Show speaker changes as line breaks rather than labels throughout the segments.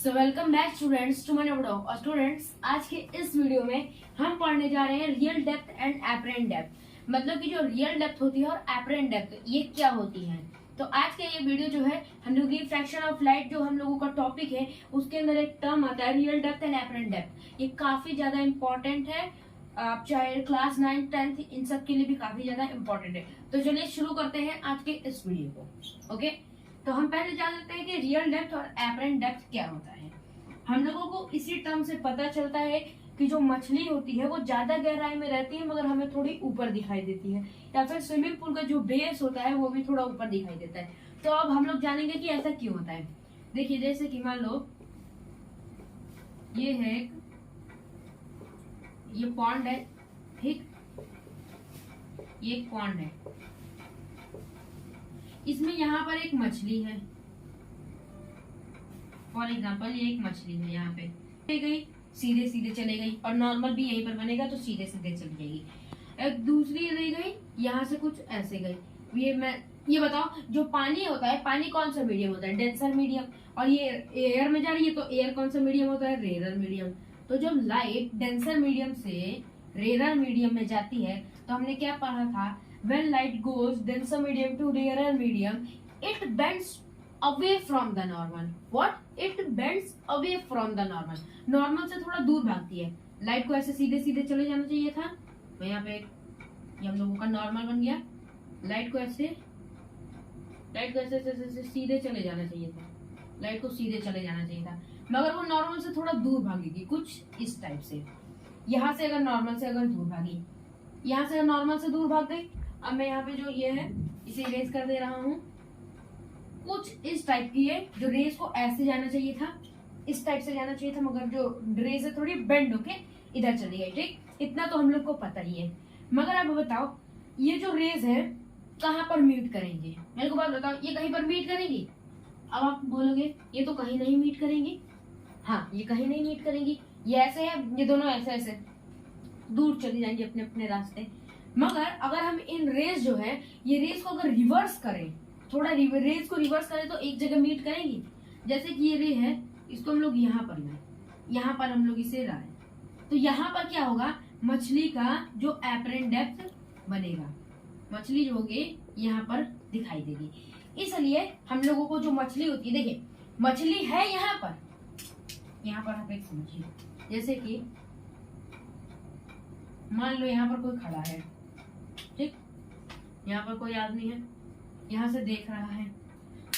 So welcome back students to my blog. और students, आज के इस वीडियो में हम पढ़ने जा रहे हैं real depth and apparent depth. मतलब कि जो रियल डेप्थ होती है और एपरेंट डेप्थ ये क्या होती है। तो आज का ये वीडियो जो है हम लोग रिफ्रैक्शन ऑफ लाइट जो हम लोगों का टॉपिक है उसके अंदर एक टर्म आता है real depth and apparent depth. ये काफी ज्यादा इंपॉर्टेंट है, आप चाहे क्लास 9, 10 इन सब के लिए भी काफी ज्यादा इंपॉर्टेंट है। तो चलिए शुरू करते हैं आज के इस वीडियो को। ओके, तो हम पहले जान लेते हैं कि रियल डेप्थ और एपरेंट डेप्थ क्या होता है। हम लोगों को इसी टर्म से पता चलता है कि जो मछली होती है वो ज्यादा गहराई में रहती है मगर हमें थोड़ी ऊपर दिखाई देती है, या फिर स्विमिंग पूल का जो बेस होता है वो भी थोड़ा ऊपर दिखाई देता है। तो अब हम लोग जानेंगे कि ऐसा क्यों होता है। देखिए, जैसे कि मान लो ये है, ये पॉन्ड है, ठीक, ये पॉन्ड है, इसमें यहाँ पर एक मछली है। फॉर एग्जाम्पल ये एक मछली है, यहाँ पे चली गई, सीधे सीधे चले गई, और नॉर्मल भी यहीं पर बनेगा तो सीधे सीधे चली जाएगी। एक दूसरी रह गई, यहाँ से कुछ ऐसे गई। ये बताओ, जो पानी होता है, पानी कौन सा मीडियम होता है? Denser medium. और ये एयर में जा रही है तो एयर कौन सा मीडियम होता है? Rare medium. तो जब लाइट डेंसर मीडियम से रेयर मीडियम में जाती है तो हमने क्या पढ़ा था? When light goes denser medium to rarer medium, it bends away from the normal. What? It bends away from the normal. Normal से थोड़ा दूर भागती है। लाइट को ऐसे सीधे सीधे चले जाना चाहिए था, तो यहाँ पे ये हम लोगों का नॉर्मल बन गया। लाइट को ऐसे सीधे चले जाना चाहिए था, लाइट को सीधे चले जाना चाहिए था, मगर वो नॉर्मल से थोड़ा दूर भागेगी, कुछ इस टाइप से। यहाँ से अगर नॉर्मल से अगर दूर भागी, यहाँ से नॉर्मल से दूर भाग गई। अब मैं यहाँ पे जो ये है इसे इरेज कर दे रहा हूँ। कुछ इस टाइप की है, जो रेस को ऐसे जाना चाहिए था, इस टाइप से जाना चाहिए था, मगर जो रेस है थोड़ी बेंड होके इधर चली गई। ठीक, इतना तो हम लोग को पता ही है। मगर अब बताओ, ये जो रेस है कहाँ पर मीट करेंगे? मेरे को बात बताओ, ये कहीं पर मीट करेंगी? अब आप बोलोगे ये तो कहीं नहीं मीट करेंगी। हाँ, ये कहीं नहीं मीट करेंगी, ये ऐसे है, ये दोनों ऐसे ऐसे दूर चली जाएंगी अपने अपने रास्ते। मगर अगर हम इन रेस जो है, ये रेस को अगर रिवर्स करें, थोड़ा रेस को रिवर्स करें तो एक जगह मीट करेंगी। जैसे कि ये रे है, इसको हम लोग यहाँ पर लाए, यहाँ पर हम लोग इसे लाए, तो यहाँ पर क्या होगा? मछली का जो एपरेंट डेप्थ बनेगा, मछली जो होगी यहाँ पर दिखाई देगी। इसलिए हम लोगों को जो मछली होती है, देखिए मछली है यहाँ पर आप एक समझिए, जैसे कि मान लो यहाँ पर कोई खड़ा है, ठीक, यहाँ पर कोई आदमी है, यहाँ से देख रहा है,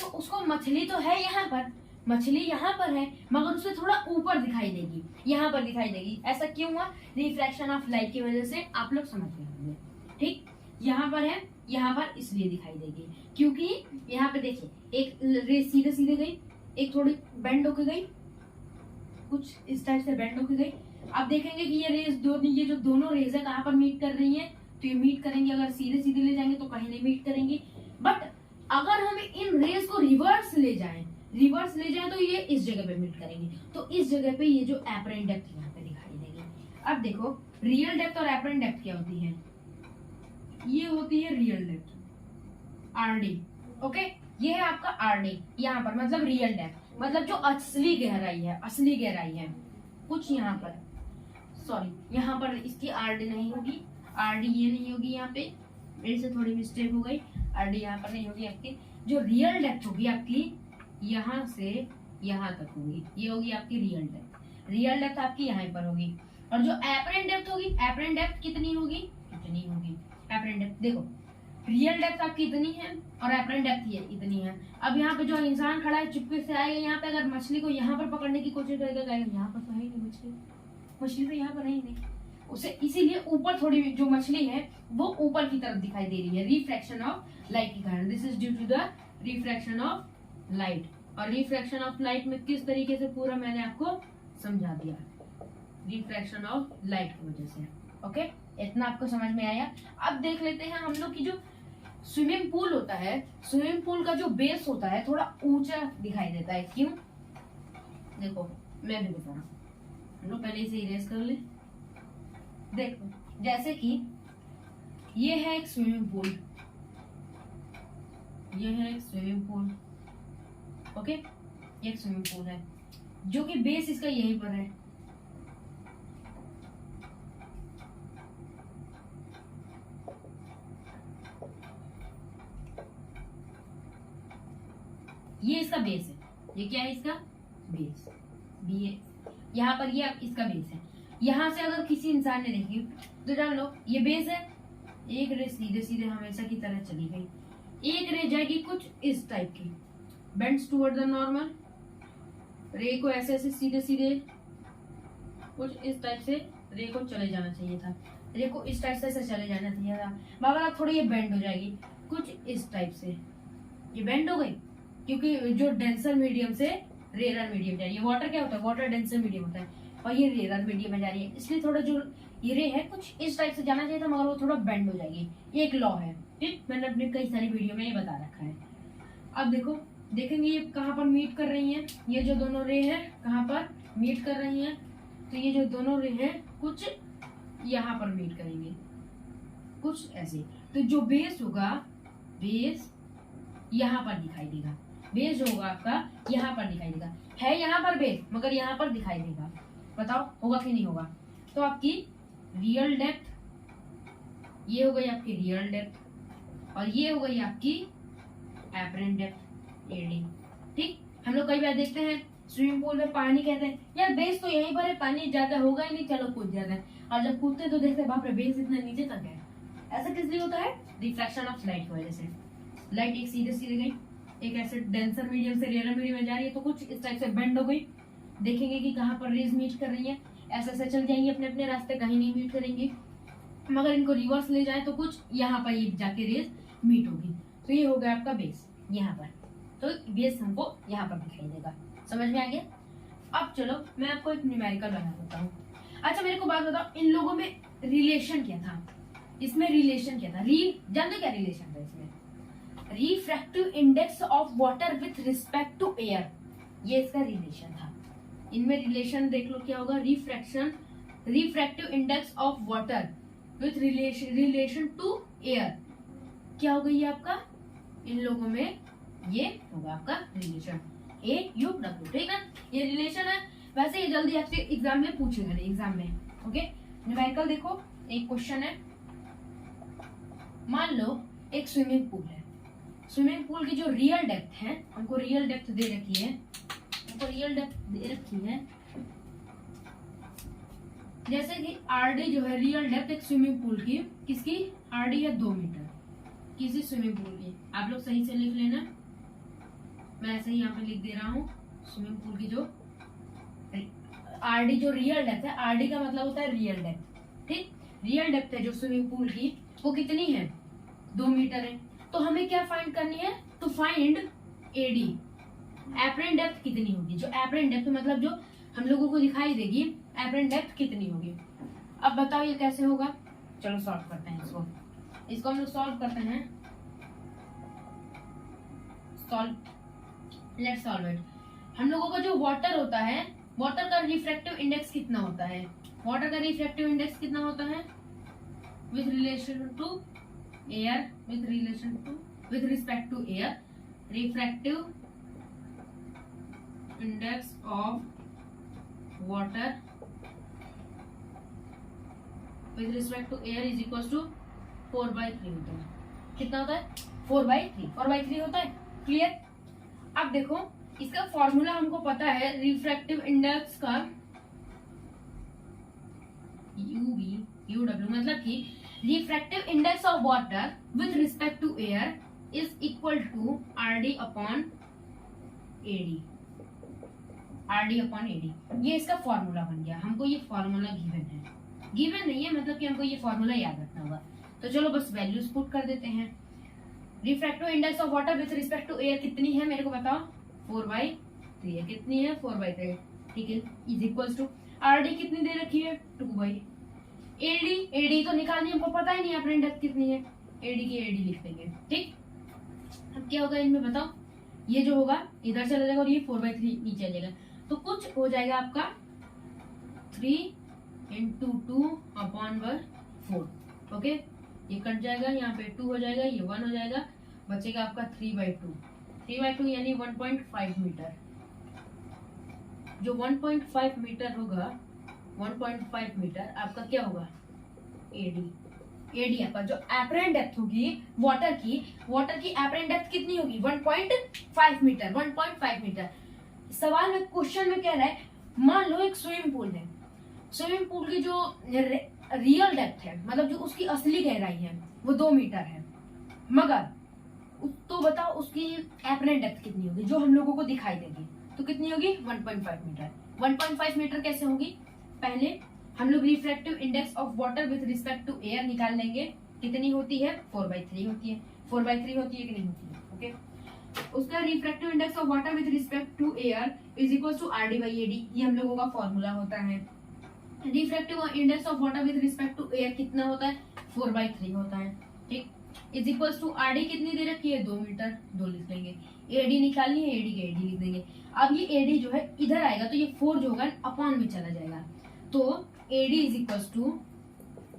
तो उसको मछली तो है यहाँ पर, मछली यहाँ पर है, मगर उसे थोड़ा ऊपर दिखाई देगी, यहाँ पर दिखाई देगी। ऐसा क्यों हुआ? रिफ्रैक्शन ऑफ लाइट की वजह से, आप लोग समझ गए होंगे। ठीक, यहाँ पर है, यहाँ पर इसलिए दिखाई देगी क्योंकि यहाँ पे देखिए, एक रेस सीधे सीधे गई, एक थोड़ी बेंड होके गई, कुछ इस टाइप से बेंड होके गई। आप देखेंगे कि ये रेस ये जो दोनों रेस है कहाँ पर मीट कर रही है? तो ये मीट करेंगे, अगर सीधे सीधे ले जाएंगे तो कहीं नहीं मीट करेंगी। बट अगर हम इन रेस को रिवर्स ले जाएं तो ये इस जगह पे मीट करेंगे, तो इस जगह पे ये जो एपरेंट डेप्थ यहाँ पे दिखाई देगी। अब देखो, रियल डेप्थ और एपरेंट डेप्थ क्या होती है? ये होती है रियल डेप्थ, आरडी। ओके, ये है आपका आरडी यहाँ पर, मतलब रियल डेप्थ, मतलब जो असली गहराई है, कुछ यहाँ पर, सॉरी यहाँ पर इसकी आरडी नहीं होगी, आरडी ये नहीं होगी, यहाँ पे मेरे से थोड़ी मिस्टेक हो गई, आरडी यहाँ पर नहीं होगी आपकी। जो रियल डेप्थ होगी आपकी यहाँ से यहाँ तक होगी, ये होगी आपकी रियल डेप्थ। रियल डेप्थ आपकी यहाँ पर होगी। और जो एपरेंट डेप्थ होगी, एपरेंट डेप्थ कितनी होगी? एपरेंट डेप्थ देखो, रियल डेप्थ आपकी इतनी है और एपरेंट डेप्थ ये इतनी है। अब यहाँ पे जो इंसान खड़ा है चुपके से आएगा, यहाँ पे अगर मछली को यहाँ पर पकड़ने की कोशिश करेगा, यहाँ पर तो है ही नहीं मछली तो यहाँ पर नहीं उसे, इसीलिए ऊपर थोड़ी जो मछली है वो ऊपर की तरफ दिखाई दे रही है, रिफ्रैक्शन ऑफ लाइट के कारण। This is due to the refraction of light. और रिफ्रैक्शन ऑफ लाइट में किस तरीके से पूरा मैंने आपको समझा दिया, रिफ्रैक्शन ऑफ लाइट की वजह से। ओके, इतना आपको समझ में आया? अब देख लेते हैं हम लोग की जो स्विमिंग पूल होता है, स्विमिंग पूल का जो बेस होता है थोड़ा ऊंचा दिखाई देता है। क्यों? देखो मैं भी बता रहा हूँ, हम लोग पहले इसे इरेज कर ले। देखो, जैसे कि ये है एक स्विमिंग पूल, ये है एक स्विमिंग पूल, ओके, ये एक स्विमिंग पूल है। जो कि बेस इसका यहीं पर है। ये इसका बेस है, ये क्या है इसका बेस, बी यहाँ पर ये इसका बेस है। यहाँ से अगर किसी इंसान ने देखी तो जान लो ये बेस है, एक रे सीधे सीधे हमेशा की तरह चली गई, एक रे जाएगी कुछ इस टाइप की, बेंड्स टुवर्ड द नॉर्मल, रे को ऐसे ऐसे सीधे सीधे कुछ इस टाइप से रे को चले जाना चाहिए था, रे को इस टाइप से ऐसे चले जाना चाहिए था, मगर अब थोड़ी ये बेंड हो जाएगी कुछ इस टाइप से, ये बेंड हो गई क्योंकि जो डेंसर मीडियम से रेयर मीडियम जा रही है। वाटर क्या होता है, वाटर डेंसर मीडियम होता है और ये रेयर मीडियम में जा रही है, इसलिए थोड़ा जो ये रे है कुछ इस टाइप से जाना चाहिए था, मगर वो थोड़ा बेंड हो जाएगी। ये एक लॉ है, ठीक, मैंने अपने कई सारी वीडियो में ये बता रखा है। अब देखो देखेंगे ये कहाँ पर मीट कर रही हैं, ये जो दोनों रे है कहाँ पर मीट कर रही हैं, तो ये जो दोनों रे है कुछ यहाँ पर मीट करेंगे कुछ ऐसे, तो जो बेस होगा बेस यहाँ पर दिखाई देगा, बेस जो होगा आपका यहाँ पर दिखाई देगा, है यहाँ पर बेस मगर यहाँ पर दिखाई देगा, बताओ होगा कि नहीं होगा। तो आपकी रियल डेप्थ ये हो गई आपकी रियल डेप्थ और ये हो गई आपकी एपरेंट डेप्थ एडी, ठीक। हम लोग कई बार देखते हैं स्विमिंग पूल में पानी कहते हैं यार बेस तो यहीं पर है, पानी ज्यादा होगा ही नहीं, चलो कूद जाते हैं, और जब कूदते तो देखते बाप रे बेस इतना नीचे तक है। ऐसा किस लिए होता है, रिफ्रैक्शन ऑफ लाइट की वजह से। लाइट एक सीधे सीधे गई, एक ऐसे डेंसर मीडियम से रेयर मीडियम में जा रही है, तो कुछ इस टाइप से बेंड हो गई, देखेंगे कि कहाँ पर रेज मीट कर रही है, ऐसे ऐसे चल जाएंगे अपने अपने रास्ते, कहीं नहीं मीट करेंगी, मगर इनको रिवर्स ले जाए तो कुछ यहाँ पर ये जाके रेज मीट होगी। तो ये हो गया आपका बेस यहाँ पर, तो बेस हमको यहाँ पर दिखाई देगा, समझ में आ गया। अब चलो मैं आपको एक न्यूमेरिकल बना देता हूँ। अच्छा मेरे को बात बताओ, इन लोगों में रिलेशन क्या था, इसमें रिलेशन क्या था, जानते क्या रिलेशन था इसमें, refractive index of water with respect to air, ये इसका रिलेशन था। इनमें रिलेशन देख लो क्या होगा, refractive index of water with relation to air, क्या होगा ये आपका, इन लोगों में ये होगा आपका रिलेशन AUW, ठीक है, ये रिलेशन है। वैसे ये जल्दी आपसे एग्जाम में पूछेगा एग्जाम में, ओके। न्यूमेरिकल देखो, एक क्वेश्चन है, मान लो एक स्विमिंग पूल है, स्विमिंग पूल की जो रियल डेप्थ है, हमको रियल डेप्थ दे रखी है, हमको रियल डेप्थ दे रखी है, जैसे कि RD जो है रियल डेप्थ एक स्विमिंग पूल की, किसकी RD है 2 मीटर, किसी स्विमिंग पूल की, आप लोग सही से लिख लेना, मैं ऐसे ही यहाँ पे लिख दे रहा हूँ, स्विमिंग पूल की जो RD जो रियल डेप्थ है, RD का मतलब होता है रियल डेप्थ, ठीक, रियल डेप्थ है जो स्विमिंग पूल की वो कितनी है 2 मीटर है। तो हमें क्या फाइंड करनी है, to find AD, apparent depth कितनी होगी, जो एपरेंट डेप्थ मतलब जो हम लोगों को दिखाई देगी, एपरेंट डेप्थ कितनी होगी। अब बताओ ये कैसे होगा, चलो सॉल्व करते हैं इसको हम लोग सॉल्व करते हैं, लेट्स सॉल्व इट। हम लोगों का जो वाटर होता है, वाटर का रिफ्रैक्टिव इंडेक्स कितना होता है, वाटर का रिफ्रैक्टिव इंडेक्स कितना होता है with relation to air, with respect to air, refractive index of water with respect to air is equal to 4/3 होता है, कितना होता है 4/3 होता है, क्लियर। अब देखो इसका फॉर्मूला हमको पता है रिफ्रैक्टिव इंडेक्स का, UW मतलब कि refractive index of water with respect to air is equal to RD upon AD, ये इसका फॉर्मूला बन गया। हमको ये फॉर्मूला गिवन नहीं है मतलब कि हमको ये फॉर्मूला याद रखना होगा। तो चलो बस वैल्यूज पुट कर देते हैं। Refractive index of water with respect to air कितनी है मेरे को बताओ, 4/3 है, कितनी है 4/3, ठीक है, इज इक्वल टू RD कितनी दे रखी है 2/AD, AD तो निकालनी हमको पता ही नहीं है अपनी डेप्थ कितनी है, AD की AD लिख देंगे, ठीक। अब क्या होगा इनमें बताओ, ये जो होगा इधर चला जाएगा और ये 4/3 नीचे आ जाएगा, तो कुछ हो जाएगा आपका 3 × 2/4, ओके, ये कट जाएगा, यहाँ पे 2 हो जाएगा, ये 1 हो जाएगा, बचेगा आपका 3/2 यानी 1.5 मीटर, जो 1.5 मीटर होगा, 1.5 मीटर आपका क्या होगा, एडी। एडी आपका जो एपरेंट डेप्थ होगी वाटर की एपरेंट डेप्थ कितनी होगी, 1.5 मीटर, 1.5 मीटर। सवाल में क्वेश्चन में कह रहा है, मान लो एक स्विमिंग पूल है, स्विमिंग पूल की जो रियल डेप्थ है, मतलब जो उसकी असली गहराई है वो 2 मीटर है, मगर तो बताओ उसकी एपरेंट डेप्थ कितनी होगी जो हम लोगों को दिखाई देगी, तो कितनी होगी, 1.5 मीटर। 1.5 मीटर कैसे होगी, पहले हम लोग refractive index of water with respect to air निकाल लेंगे, कितनी होती है, 4/3 होती है, 4/3 होती है कि नहीं होती है, ओके। उसका refractive index of water with respect to air is equal to RD by AD, ये हम लोगों का फॉर्मूला होता है। Refractive index of water with respect to air कितना होता है, 4/3 होता है, ठीक। इज इक्वल टू RD कितनी दे रखी है, 2 मीटर, 2 लिख लेंगे। AD निकालनी है, AD के AD लिख देंगे। अब ये AD जो है इधर आएगा तो ये 4 जो होगा अपॉन में चला जाएगा, तो AD is equal to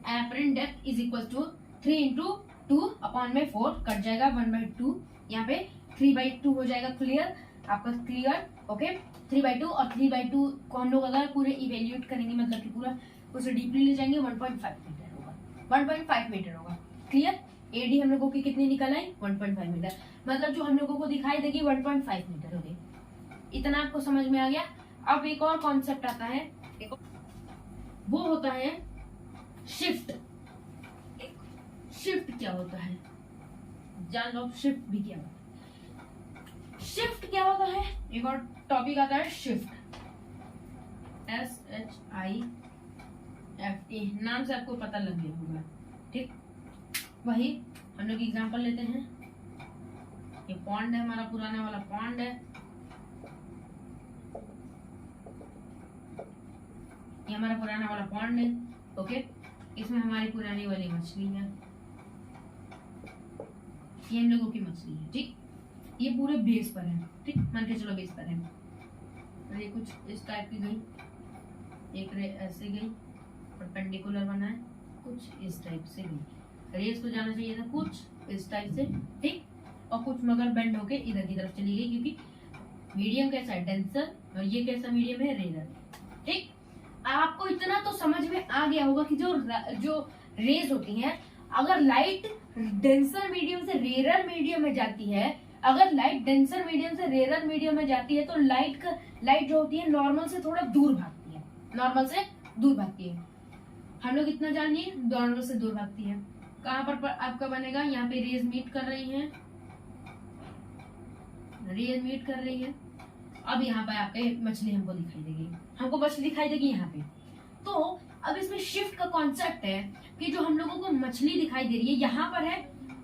apparent depth is equal to 3 into 2 upon में 4 कट जाएगा, 1/2 यहाँ पे 3/2 हो जाएगा, क्लियर आपका, क्लियर, ओके। 3/2 और 3/2 को हम लोग अगर पूरे इवेल्युएट करेंगे, मतलब कि पूरा उसे डीपली ले जाएंगे, 1.5 मीटर होगा, 1.5 मीटर होगा, क्लियर। AD हम लोगों की कितनी निकल आई, 1.5 मीटर, मतलब जो हम लोगों को दिखाई देगी 1.5 मीटर होगी। इतना आपको समझ में आ गया। अब एक और कॉन्सेप्ट आता है, वो होता है शिफ्ट। शिफ्ट क्या होता है, जान लो, शिफ्ट भी क्या होता है। शिफ्ट क्या होता है, एक और टॉपिक आता है शिफ्ट, SHIFT, नाम से आपको पता लग गया होगा, ठीक। वही हम लोग एग्जांपल लेते हैं, ये पॉन्ड है, हमारा पुराना वाला पॉन्ड है, ये हमारा पुराना वाला पॉन्ड है, ओके। इसमें हमारी पुरानी वाली मछली है, ये हम लोगों की मछली है, ठीक। ये पूरे बेस पर है, ठीक, मान के चलो बेस पर है, और ये कुछ इस टाइप की गई, एक रे ऐसे गई, परपेंडिकुलर बना है, कुछ इस टाइप से गई, रेस को जाना चाहिए था कुछ इस टाइप से, ठीक, और कुछ मगर बेंड होके इधर की तरफ चली गई, क्योंकि मीडियम कैसा है, डेंसर, और ये कैसा मीडियम है, रेयर, ठीक। आपको इतना तो समझ में आ गया होगा कि जो रेज होती हैं, अगर लाइट डेंसर मीडियम से रेयर मीडियम में जाती है, अगर लाइट डेंसर मीडियम से रेयर मीडियम में जाती है, तो लाइट जो होती है नॉर्मल से थोड़ा दूर भागती है, नॉर्मल से दूर भागती है। हम लोग इतना जानिए, नॉर्मल से दूर भागती है। कहाँ पर आपका बनेगा, यहाँ पे रेज मीट कर रही हैं, रेज मीट कर रही है। अब यहाँ पे आपके मछली हमको दिखाई देगी, हमको मछली दिखाई देगी यहाँ पे। तो अब इसमें शिफ्ट का कॉन्सेप्ट है कि जो हम लोगों को मछली दिखाई दे रही है यहाँ पर है,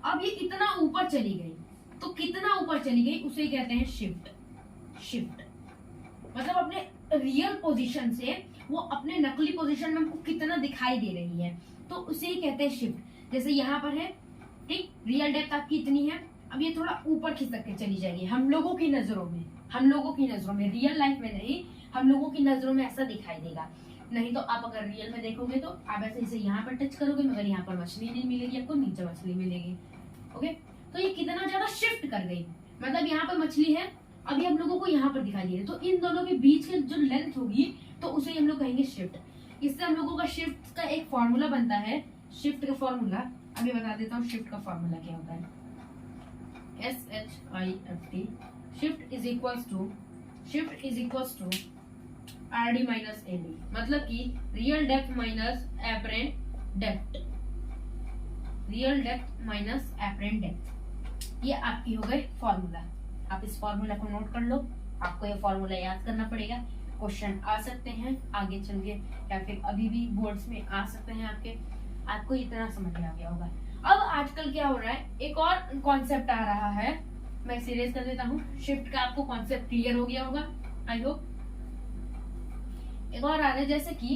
अब ये इतना ऊपर चली गई, तो कितना ऊपर चली गई उसे कहते हैं शिफ्ट। शिफ्ट मतलब अपने रियल पोजीशन से वो अपने नकली पोजीशन में हमको कितना दिखाई दे रही है, तो उसे ही कहते हैं शिफ्ट। जैसे यहाँ पर है, ठीक, रियल डेप्थ आपकी इतनी है, अब ये थोड़ा ऊपर खिसक के चली जाएगी हम लोगों की नजरों में, रियल लाइफ में नहीं, हम लोगों की नजरों में ऐसा दिखाई देगा। नहीं तो आप अगर रियल में देखोगे तो आप ऐसे इसे यहाँ पर टच करोगे, मगर यहाँ पर मछली नहीं मिलेगी आपको, नीचे मछली मिलेगी, ओके। तो ये कितना ज्यादा शिफ्ट कर गई, मतलब यहाँ पर मछली है, अभी हम लोगों को यहाँ पर दिखाई दे रही है, तो इन दोनों के बीच की जो लेंथ होगी तो उसे हम लोग कहेंगे शिफ्ट। इससे हम लोगों का शिफ्ट का एक फॉर्मूला बनता है, शिफ्ट का फॉर्मूला अभी बता देता हूँ। शिफ्ट का फॉर्मूला क्या होता है, SHIFT, shift is equals to RD minus AD, मतलब कि real depth minus apparent depth, real depth minus apparent depth. ये आपकी हो गई फॉर्मूला। आप इस फॉर्मूला को नोट कर लो, आपको ये फॉर्मूला याद करना पड़ेगा। क्वेश्चन आ सकते हैं आगे चल के, या फिर अभी भी बोर्ड्स में आ सकते हैं आपके, आपको इतना समझ में आ गया होगा। अब आजकल क्या हो रहा है, एक और कॉन्सेप्ट आ रहा है, मैं सीरियस कर देता हूँ। शिफ्ट का आपको कॉन्सेप्ट क्लियर हो गया होगा, आई होप। एक और आ रहा है, जैसे कि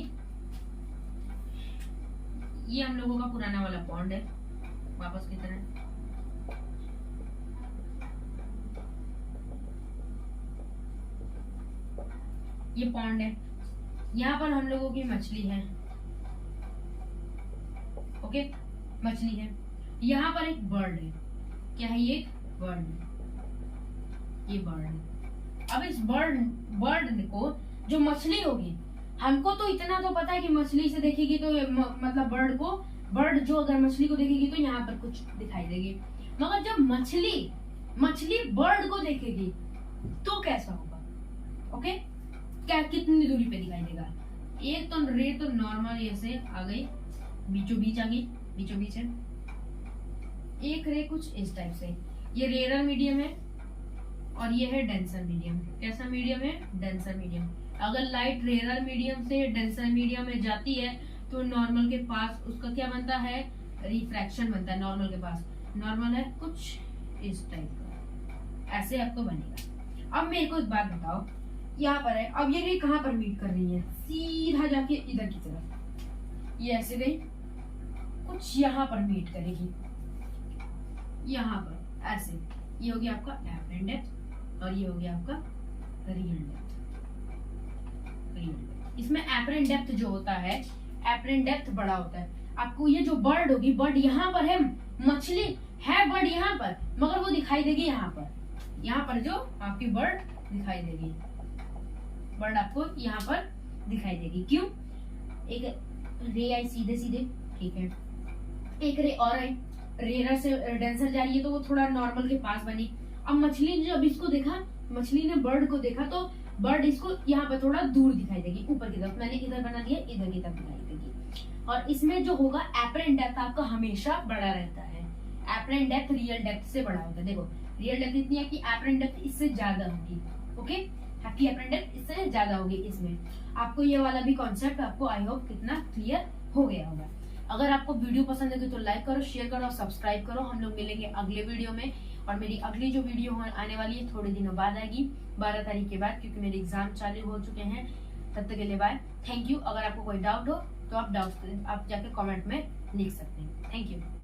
ये हम लोगों का पुराना वाला पॉन्ड है, वापस की तरह, ये पॉन्ड है, यहाँ पर हम लोगों की मछली है, ओके, मछली है। यहाँ पर एक बर्ड है, क्या है, ये बर्ड है, ये बर्ड है। अब इस बर्ड को जो मछली होगी, हमको तो इतना तो पता है कि मछली से देखेगी तो मतलब बर्ड जो अगर मछली को देखेगी तो यहाँ पर कुछ दिखाई देगी, मगर जब मछली बर्ड को देखेगी तो कैसा होगा? ओके, क्या कितनी दूरी पे दिखाई देगा? एक तो रे तो नॉर्मल ऐसे आ गई, बीचों बीच आ गई, बीचों बीच है। एक रे कुछ इस टाइप से, ये रेयर मीडियम है और ये है डेंसर मीडियम। कैसा मीडियम है? Denser medium. अगर लाइट रेयर मीडियम से डेंसर मीडियम में जाती है तो नॉर्मल के पास उसका क्या बनता है? रिफ्रैक्शन बनता है। नॉर्मल के पास, नॉर्मल है कुछ इस टाइप का, ऐसे आपको बनेगा। अब मेरे को एक बात बताओ, यहाँ पर है, अब ये रे कहाँ पर मीट कर रही है? सीधा जाके इधर की तरफ, ये ऐसे गई, कुछ यहाँ पर मीट करेगी, यहाँ पर ऐसे। ये हो गया आपका एपरेंट डेप्थ और ये हो गया आपका रियल डेप्थ। इसमें एपरेंट डेप्थ जो होता है, एपरेंट डेप्थ बड़ा होता है। आपको ये जो बर्ड होगी, बर्ड यहाँ पर है, मछली है बर्ड यहाँ पर, मगर वो दिखाई देगी यहाँ पर जो आपकी बर्ड दिखाई देगी, बर्ड आपको यहाँ पर दिखाई देगी। क्यों? एक रे आई सीधे सीधे, ठीक है, एक रे और आई, रेयर से डेंसर जा रही है तो वो थोड़ा नॉर्मल के पास बनी। अब मछली ने जब इसको देखा, मछली ने बर्ड को देखा तो बर्ड इसको यहाँ पर थोड़ा दूर दिखाई देगी, ऊपर की तरफ। मैंने इधर बना दिया, इधर की तरफ दिखाई देगी। और इसमें जो होगा एपरेंट डेप्थ आपका हमेशा बड़ा रहता है। एपरेंट डेप्थ रियल डेप्थ से बड़ा होता है। देखो रियल डेप्थ इतनी है कि एपरेंट डेप्थ इससे ज्यादा होगी। ओके, आपकी एपरेंट डेप्थ इससे ज्यादा होगी। इसमें आपको ये वाला भी कॉन्सेप्ट आपको आई होप कितना क्लियर हो गया होगा। अगर आपको वीडियो पसंद है तो लाइक करो, शेयर करो और सब्सक्राइब करो। हम लोग मिलेंगे अगले वीडियो में, और मेरी अगली जो वीडियो आने वाली है थोड़े दिनों बाद आएगी, 12 तारीख के बाद, क्योंकि मेरे एग्जाम चालू हो चुके हैं। तब तक के लिए बाय, थैंक यू। अगर आपको कोई डाउट हो तो आप जाके कमेंट में लिख सकते हैं। Thank you.